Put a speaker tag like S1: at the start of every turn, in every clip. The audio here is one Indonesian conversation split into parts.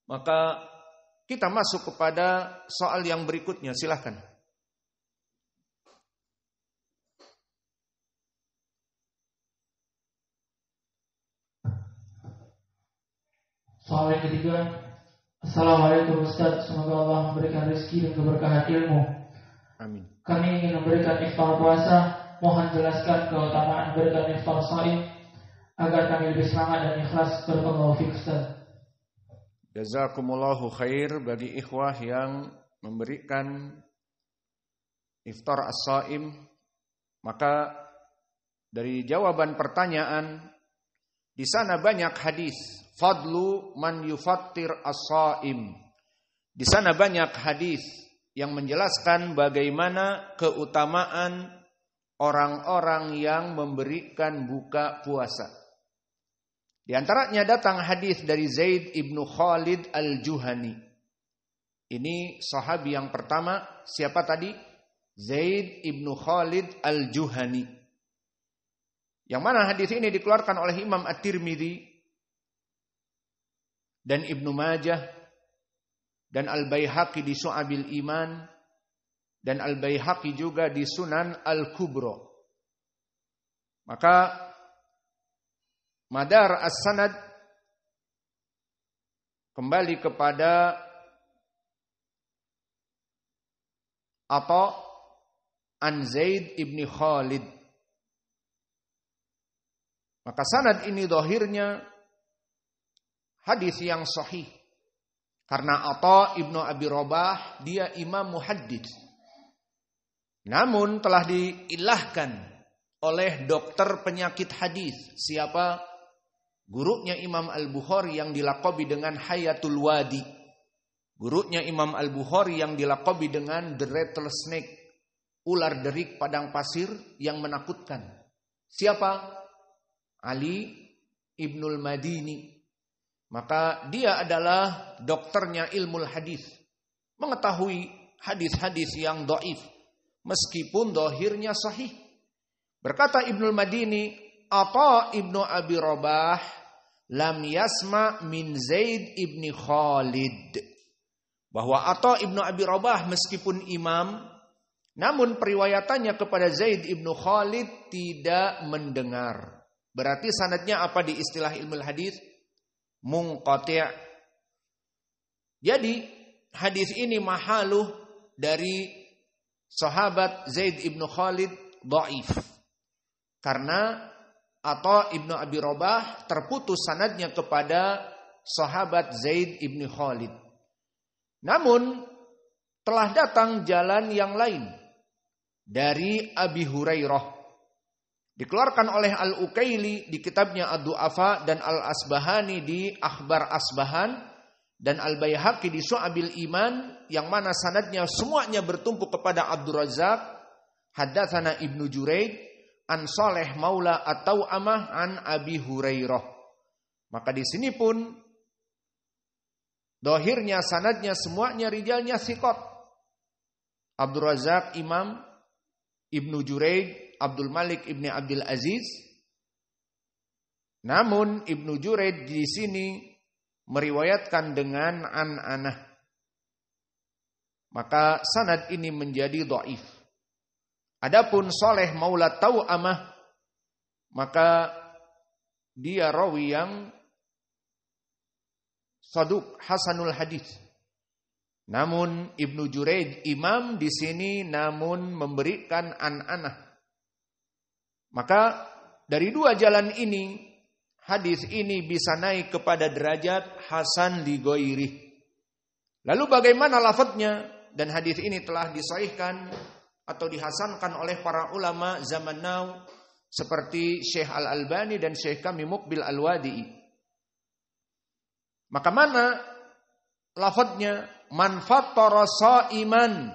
S1: Maka kita masuk kepada soal yang berikutnya, silahkan.
S2: Soal yang ketiga. Assalamualaikum Ustaz, semoga Allah memberikan rezeki dan keberkahan ilmu.
S1: Amin.
S2: Kami ingin memberikan iftar puasa, mohon jelaskan keutamaan memberikan iftar shaim agar kami lebih semangat dan ikhlas. Barakallahu fiik Ustaz.
S1: Jazakumullahu khair bagi ikhwah yang memberikan iftar as-shaim. Maka dari jawaban pertanyaan, di sana banyak hadis. Fadlu man yufattir as-shaim. Di sana banyak hadis yang menjelaskan bagaimana keutamaan orang-orang yang memberikan buka puasa. Di antaranya datang hadis dari Zaid ibnu Khalid al-Juhani. Ini sahabi yang pertama, siapa tadi? Zaid ibnu Khalid al-Juhani. Yang mana hadis ini dikeluarkan oleh Imam At-Tirmidzi dan Ibnu Majah dan Al-Baihaqi di Syu'abil Iman dan Al-Baihaqi juga di Sunan Al-Kubra. Maka madar as-sanad kembali kepada Atha an Zaid ibni Khalid. Maka sanad ini zahirnya hadis yang sahih. Karena Atha ibnu Abi Rabah dia imam muhaddits. Namun telah diilahkan oleh dokter penyakit hadis. Siapa? Gurunya Imam Al-Bukhari yang dilaqabi dengan Hayatul Wadi. Gurunya Imam Al-Bukhari yang dilaqabi dengan The Rattlesnake. Ular derik padang pasir yang menakutkan. Siapa? Ali Ibnul Madini. Maka dia adalah dokternya ilmu hadis, mengetahui hadis-hadis yang dhaif meskipun zahirnya sahih. Berkata Ibnul Madini, Atha ibnu Abi Rabah lam yasma min Zaid ibni Khalid. Bahwa Atha ibnu Abi Rabah meskipun imam, namun periwayatannya kepada Zaid ibnu Khalid tidak mendengar. Berarti sanadnya apa di istilah ilmu hadis? Munqati'. Jadi hadis ini mahaluh dari sahabat Zaid ibnu Khalid dhaif. Karena Atha ibnu Abi Rabah terputus sanadnya kepada sahabat Zaid ibnu Khalid. Namun telah datang jalan yang lain dari Abi Hurairah. Dikeluarkan oleh Al-Ukaili di kitabnya Ad-Du'afa dan Al-Asbahani di Akhbar Asbahan dan Al-Baihaqi di Syu'abil Iman yang mana sanadnya semuanya bertumpu kepada Abdur Razzaq. Haddatsana Ibnu Juraid an Saleh Maula At-Tau'amah an Abi Hurairah. Maka di sini pun zahirnya sanadnya semuanya rijalnya thiqat. Abdur Razzaq Imam, Ibnu Juraid Abdul Malik ibni Abdul Aziz. Namun Ibnu Juraid di sini meriwayatkan dengan an-anah. Maka sanad ini menjadi dhaif. Adapun Saleh Maula Tau'amah, maka dia rawi yang saduq hasanul hadis. Namun Ibnu Juraid imam di sini namun memberikan an-anah. Maka dari dua jalan ini, hadis ini bisa naik kepada derajat hasan li ghairih. Lalu bagaimana lafadznya? Dan hadis ini telah disahihkan atau dihasankan oleh para ulama zaman now seperti Syekh Al-Albani dan Syekh kami Muqbil Al-Wadi'i. Maka mana lafadznya? Man fattara sha'iman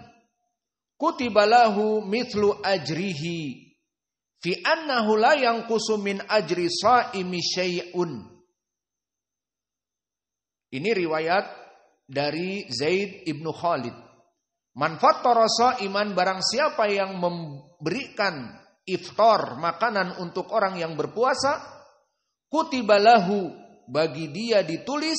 S1: kutiba lahu mithlu ajrihi fi annahu la yanqusu min ajri sha'imi syai'un. Ini riwayat dari Zaid ibnu Khalid. Man fattara sha'iman, barang siapa yang memberikan iftar makanan untuk orang yang berpuasa, kutiba lahu, bagi dia ditulis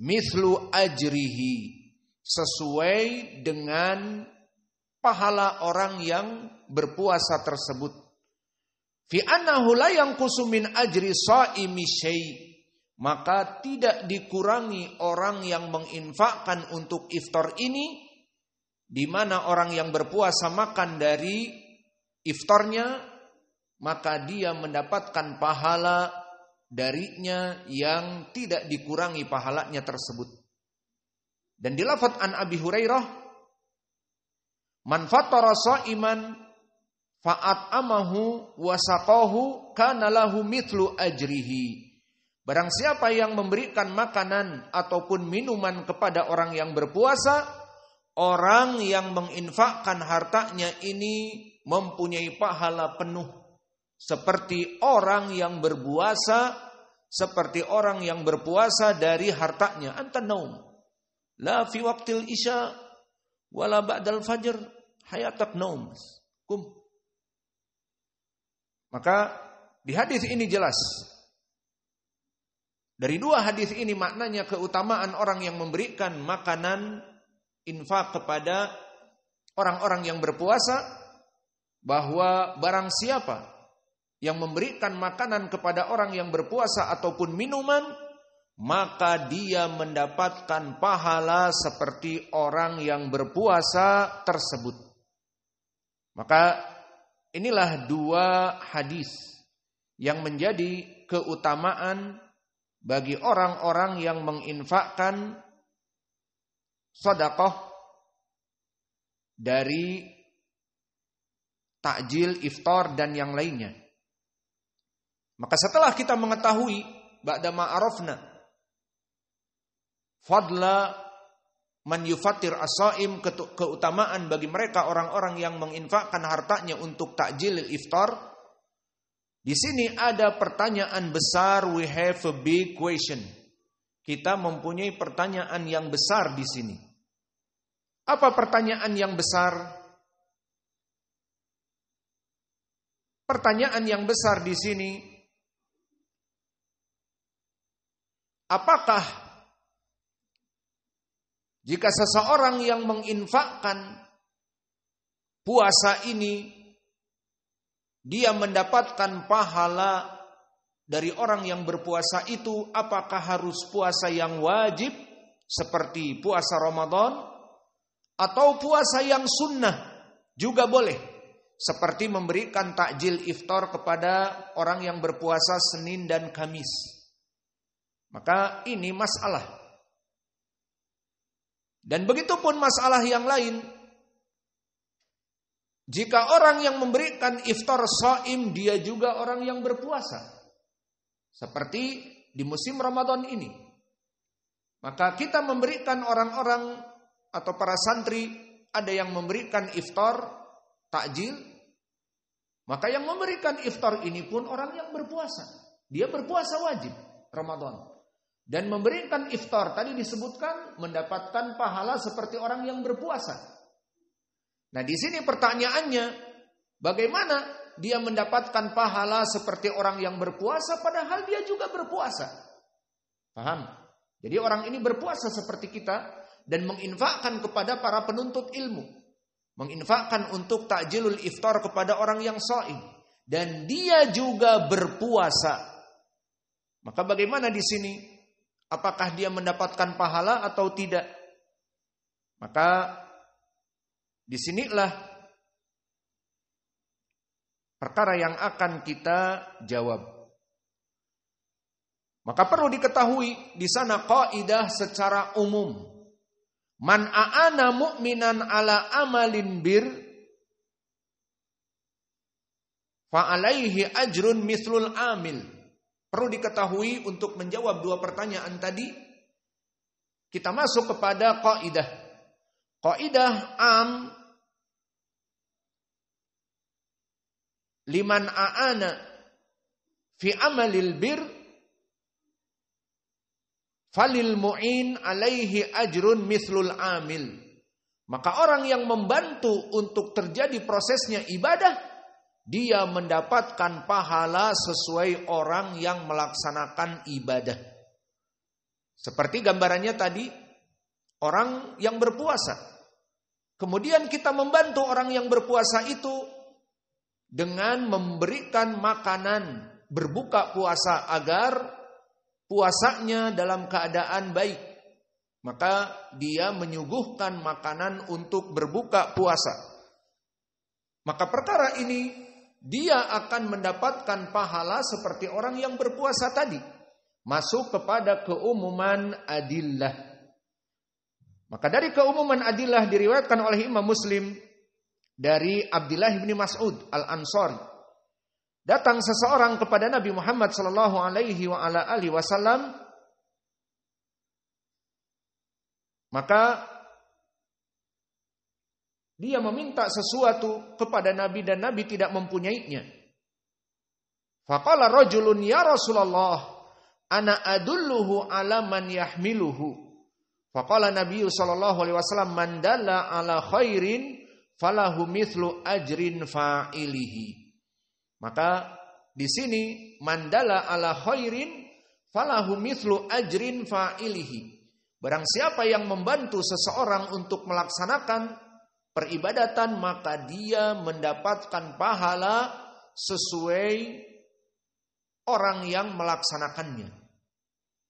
S1: mithlu ajrihi, sesuai dengan pahala orang yang berpuasa tersebut. Fi annahu la yanqusu min ajri shaimi syai', maka tidak dikurangi orang yang menginfakkan untuk iftar ini, di mana orang yang berpuasa makan dari iftarnya, maka dia mendapatkan pahala darinya yang tidak dikurangi pahalanya tersebut. Dan di lafaz an Abi Hurairah, man fatara shaiman fa'at amahu wasaqahu kana lahu mithlu ajrihi. Barang siapa yang memberikan makanan ataupun minuman kepada orang yang berpuasa, orang yang menginfakkan hartanya ini mempunyai pahala penuh seperti orang yang berpuasa dari hartanya. Anta naum la fi waqtil isya wala ba'dal fajr hayatak naum. Maka di hadis ini jelas, dari dua hadis ini maknanya keutamaan orang yang memberikan makanan infak kepada orang-orang yang berpuasa, bahwa barang siapa yang memberikan makanan kepada orang yang berpuasa ataupun minuman, maka dia mendapatkan pahala seperti orang yang berpuasa tersebut. Maka inilah dua hadis yang menjadi keutamaan bagi orang-orang yang menginfakkan sedekah dari takjil, iftar dan yang lainnya. Maka setelah kita mengetahui ba'dama arafna fadla man yufatir as-shaim, keutamaan bagi mereka orang-orang yang menginfakkan hartanya untuk takjil iftar, di sini ada pertanyaan besar. We have a big question. Kita mempunyai pertanyaan yang besar di sini. Apa pertanyaan yang besar? Pertanyaan yang besar di sini, apakah jika seseorang yang menginfakkan puasa ini, dia mendapatkan pahala dari orang yang berpuasa itu, apakah harus puasa yang wajib seperti puasa Ramadan, atau puasa yang sunnah juga boleh, seperti memberikan takjil iftar kepada orang yang berpuasa Senin dan Kamis? Maka ini masalah. Dan begitupun masalah yang lain. Jika orang yang memberikan iftar shaim, dia juga orang yang berpuasa, seperti di musim Ramadan ini, maka kita memberikan orang-orang atau para santri, ada yang memberikan iftar takjil, maka yang memberikan iftar ini pun orang yang berpuasa. Dia berpuasa wajib Ramadan. Dan memberikan iftar tadi disebutkan mendapatkan pahala seperti orang yang berpuasa. Nah, di sini pertanyaannya, bagaimana dia mendapatkan pahala seperti orang yang berpuasa padahal dia juga berpuasa? Paham? Jadi orang ini berpuasa seperti kita dan menginfakkan kepada para penuntut ilmu, menginfakkan untuk takjilul iftar kepada orang yang shaim, dan dia juga berpuasa. Maka bagaimana di sini? Apakah dia mendapatkan pahala atau tidak? Maka disinilah perkara yang akan kita jawab. Maka perlu diketahui di sana kaidah secara umum. Man a'ana mu'minan ala amalin bir fa alaihi ajrun mithlul amil. Perlu diketahui untuk menjawab dua pertanyaan tadi, kita masuk kepada kaidah. Kaidah am, liman a'ana fi amalil bir falil mu'in alaihi ajrun mithlul amil. Maka orang yang membantu untuk terjadi prosesnya ibadah, dia mendapatkan pahala sesuai orang yang melaksanakan ibadah. Seperti gambarannya tadi, orang yang berpuasa. Kemudian kita membantu orang yang berpuasa itu dengan memberikan makanan berbuka puasa agar puasanya dalam keadaan baik. Maka dia menyuguhkan makanan untuk berbuka puasa. Maka perkara ini dia akan mendapatkan pahala seperti orang yang berpuasa tadi. Masuk kepada keumuman adillah. Maka dari keumuman adillah diriwayatkan oleh Imam Muslim dari Abdullah bin Mas'ud Al-Ansari. Datang seseorang kepada Nabi Muhammad sallallahu alaihi wasallam, maka dia meminta sesuatu kepada Nabi dan Nabi tidak mempunyainya. Faqala rajulun ya Rasulullah ana adulluhu ala man yahmiluhu. Faqala Nabi sallallahu alaihi wasallam man dalla ala khairin falahu mithlu ajrin fa'ilihi. Maka di sini man dalla ala khairin falahu mithlu ajrin fa'ilihi. Barang siapa yang membantu seseorang untuk melaksanakan peribadatan, maka dia mendapatkan pahala sesuai orang yang melaksanakannya.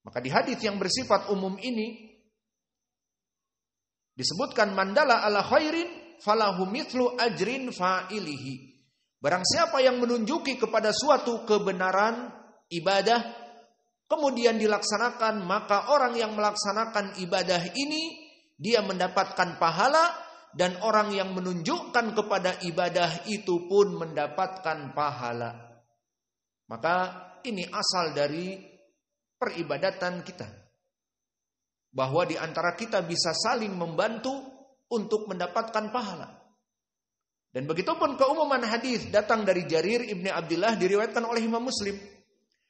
S1: Maka di hadis yang bersifat umum ini disebutkan mandala ala khairin falahu mithlu ajrin fa'ilihi. Barang siapa yang menunjuki kepada suatu kebenaran ibadah kemudian dilaksanakan, maka orang yang melaksanakan ibadah ini dia mendapatkan pahala, dan orang yang menunjukkan kepada ibadah itu pun mendapatkan pahala. Maka ini asal dari peribadatan kita. Bahwa di antara kita bisa saling membantu untuk mendapatkan pahala. Dan begitupun keumuman hadis datang dari Jarir ibni Abdullah diriwayatkan oleh Imam Muslim.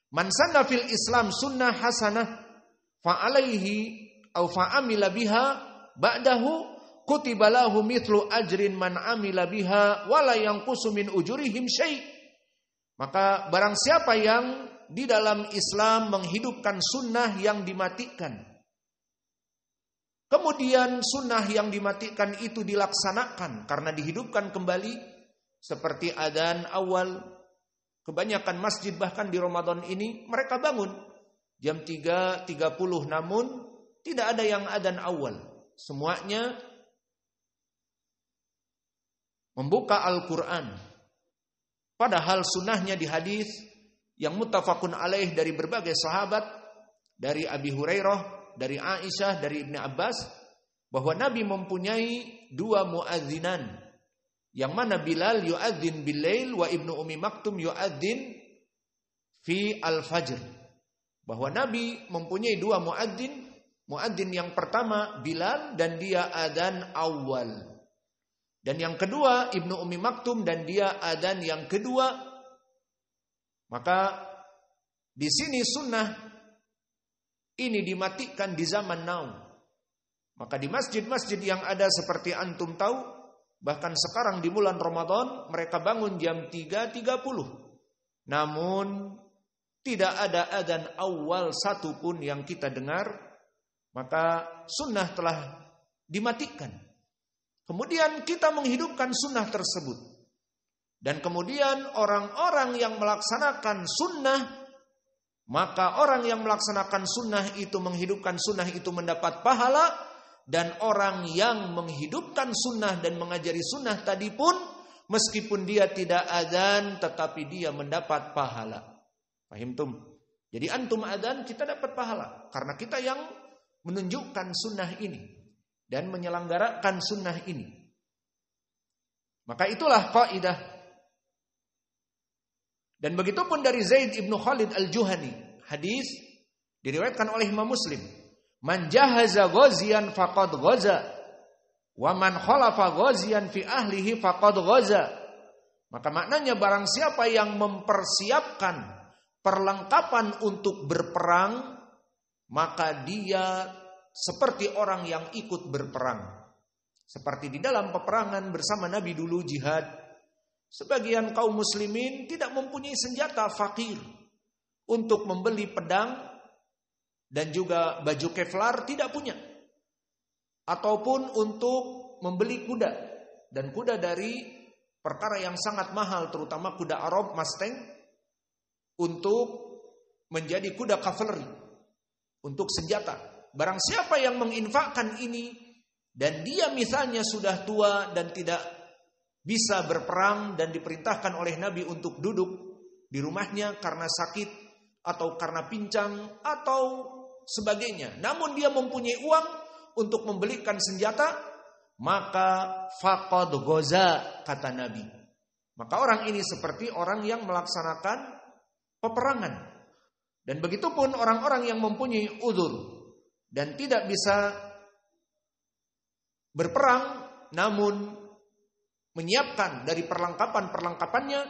S1: Man sanna fil Islam sunnah hasanah fa'alaihi au fa'amila biha ba'dahu kutiba lahu mithlu ajrin man amila biha wala yanqusu min ujurihim syai'. Maka barang siapa yang di dalam Islam menghidupkan sunnah yang dimatikan, kemudian sunnah yang dimatikan itu dilaksanakan karena dihidupkan kembali, seperti adzan awal. Kebanyakan masjid bahkan di Ramadan ini mereka bangun jam 3.30, namun tidak ada yang adzan awal. Semuanya membuka Al-Quran. Padahal sunnahnya di hadis yang muttafaqun alaih dari berbagai sahabat, dari Abi Hurairah, dari Aisyah, dari Ibnu Abbas, bahwa Nabi mempunyai dua muadzinan, yang mana Bilal yuadzin bil-lail wa Ibnu Ummi Maktum yuadzin fi al-fajr. Bahwa Nabi mempunyai dua muadzin, muadzin yang pertama Bilal dan dia adzan awal. Dan yang kedua Ibnu Ummi Maktum dan dia adzan yang kedua. Maka di sini sunnah ini dimatikan di zaman now. Maka di masjid-masjid yang ada seperti antum tahu, bahkan sekarang di bulan Ramadan mereka bangun jam 3.30. Namun tidak ada adzan awal satupun yang kita dengar. Maka sunnah telah dimatikan. Kemudian kita menghidupkan sunnah tersebut. Dan kemudian orang-orang yang melaksanakan sunnah, maka orang yang melaksanakan sunnah itu menghidupkan sunnah itu mendapat pahala. Dan orang yang menghidupkan sunnah dan mengajari sunnah tadi pun, meskipun dia tidak adzan, tetapi dia mendapat pahala. Paham tum? Jadi antum adzan, kita dapat pahala. Karena kita yang menunjukkan sunnah ini dan menyelenggarakan sunnah ini. Maka itulah kaidah. Dan begitupun dari Zaid ibnu Khalid al-Juhani, hadis diriwayatkan oleh Imam Muslim. Man jahaza ghaziyan faqad ghaza wa man khalafa ghaziyan fi ahlihi faqad ghaza. Maka maknanya barang siapa yang mempersiapkan perlengkapan untuk berperang, maka dia seperti orang yang ikut berperang. Seperti di dalam peperangan bersama Nabi dulu jihad, sebagian kaum muslimin tidak mempunyai senjata, fakir untuk membeli pedang, dan juga baju Kevlar tidak punya. Ataupun untuk membeli kuda, dan kuda dari perkara yang sangat mahal, terutama kuda Arab Mustang, untuk menjadi kuda cavalry, untuk senjata. Barang siapa yang menginfakkan ini dan dia misalnya sudah tua dan tidak bisa berperang dan diperintahkan oleh Nabi untuk duduk di rumahnya karena sakit atau karena pincang atau sebagainya, namun dia mempunyai uang untuk membelikan senjata, maka faqad ghaza, kata Nabi. Maka orang ini seperti orang yang melaksanakan peperangan. Dan begitupun orang-orang yang mempunyai uzur dan tidak bisa berperang namun menyiapkan dari perlengkapan-perlengkapannya,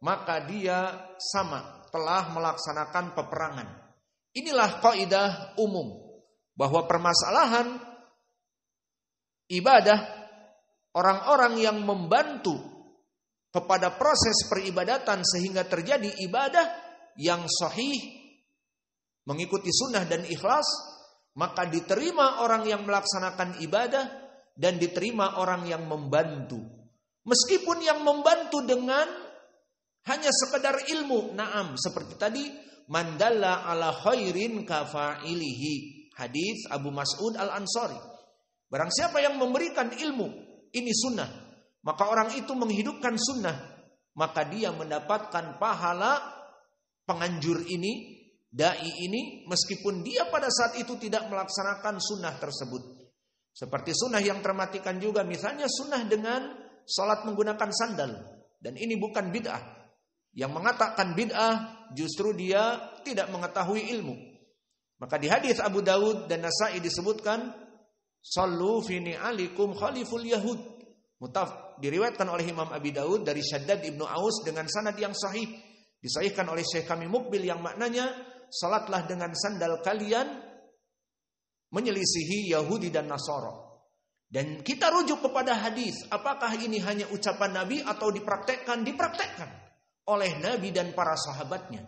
S1: maka dia sama telah melaksanakan peperangan. Inilah kaidah umum bahwa permasalahan ibadah, orang-orang yang membantu kepada proses peribadatan sehingga terjadi ibadah yang sahih, mengikuti sunnah dan ikhlas, maka diterima orang yang melaksanakan ibadah dan diterima orang yang membantu. Meskipun yang membantu dengan hanya sekedar ilmu, naam, seperti tadi, man dalla ala khairin kafa'ilihi, hadis Abu Mas'ud Al-Ansari. Barang siapa yang memberikan ilmu, ini sunnah, maka orang itu menghidupkan sunnah, maka dia mendapatkan pahala penganjur ini, dai ini, meskipun dia pada saat itu tidak melaksanakan sunnah tersebut. Seperti sunnah yang termatikan juga, misalnya sunnah dengan salat menggunakan sandal, dan ini bukan bid'ah. Yang mengatakan bid'ah justru dia tidak mengetahui ilmu. Maka di hadis Abu Dawud dan Nasa'i disebutkan, sallu fi ni'alikum khaliful yahud. Diriwayatkan oleh Imam Abi Dawud dari Syaddad ibnu Aus dengan sanad yang sahih, disahihkan oleh Syekh kami Mukbil, yang maknanya salatlah dengan sandal kalian menyelisihi Yahudi dan Nasara. Dan kita rujuk kepada hadis, apakah ini hanya ucapan Nabi atau dipraktekkan? Dipraktekkan oleh Nabi dan para sahabatnya.